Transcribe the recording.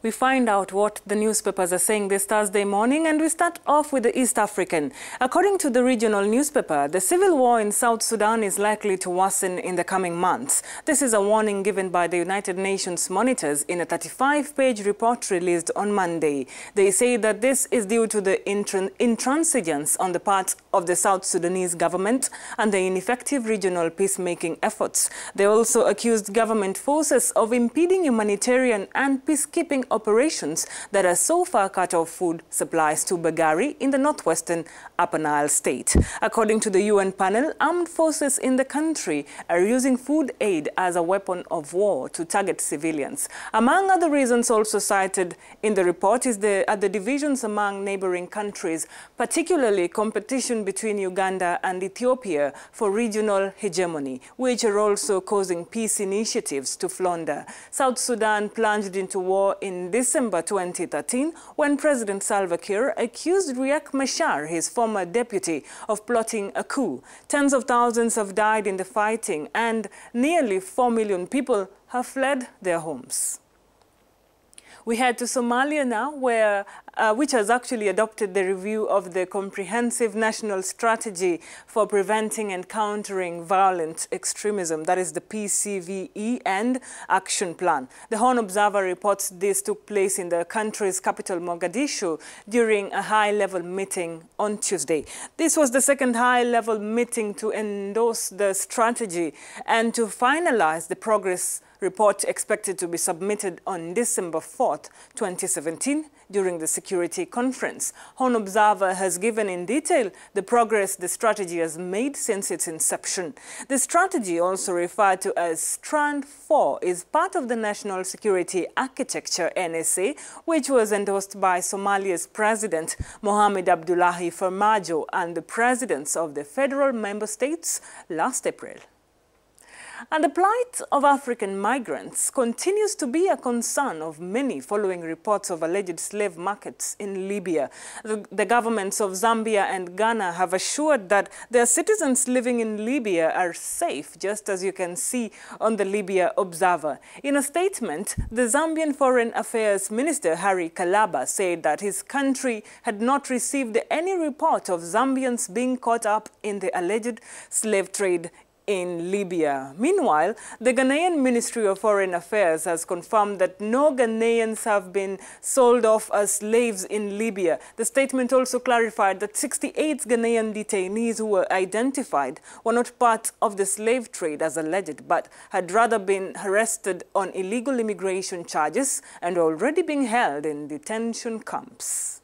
We find out what the newspapers are saying this Thursday morning, and we start off with the East African. According to the regional newspaper, the civil war in South Sudan is likely to worsen in the coming months. This is a warning given by the United Nations monitors in a 35-page report released on Monday. They say that this is due to the intransigence on the part of the South Sudanese government and the ineffective regional peacemaking efforts. They also accused government forces of impeding humanitarian and peacekeeping operations that are so far cut off food supplies to Bagari in the northwestern Upper Nile state. According to the UN panel, armed forces in the country are using food aid as a weapon of war to target civilians. Among other reasons also cited in the report is the divisions among neighboring countries, particularly competition between Uganda and Ethiopia for regional hegemony, which are also causing peace initiatives to flounder. South Sudan plunged into war in December 2013 when President Salva Kiir accused Riek Machar, his former deputy, of plotting a coup. Tens of thousands have died in the fighting and nearly 4 million people have fled their homes. We head to Somalia now, which has actually adopted the review of the Comprehensive National Strategy for Preventing and Countering Violent Extremism, that is the PCVE, and Action Plan. The Horn Observer reports this took place in the country's capital, Mogadishu, during a high-level meeting on Tuesday. This was the second high-level meeting to endorse the strategy and to finalize the progress report expected to be submitted on December 4th, 2017, during the Security Conference. Horn Observer has given in detail the progress the strategy has made since its inception. The strategy, also referred to as Strand 4, is part of the National Security Architecture, NSA, which was endorsed by Somalia's President Mohamed Abdullahi Farmajo and the presidents of the federal member states last April. And the plight of African migrants continues to be a concern of many following reports of alleged slave markets in Libya. The governments of Zambia and Ghana have assured that their citizens living in Libya are safe, just as you can see on the Libya Observer. In a statement, the Zambian Foreign Affairs Minister Harry Kalaba said that his country had not received any report of Zambians being caught up in the alleged slave trade in Libya. Meanwhile, the Ghanaian Ministry of Foreign Affairs has confirmed that no Ghanaians have been sold off as slaves in Libya. The statement also clarified that 68 Ghanaian detainees who were identified were not part of the slave trade as alleged, but had rather been arrested on illegal immigration charges and already being held in detention camps.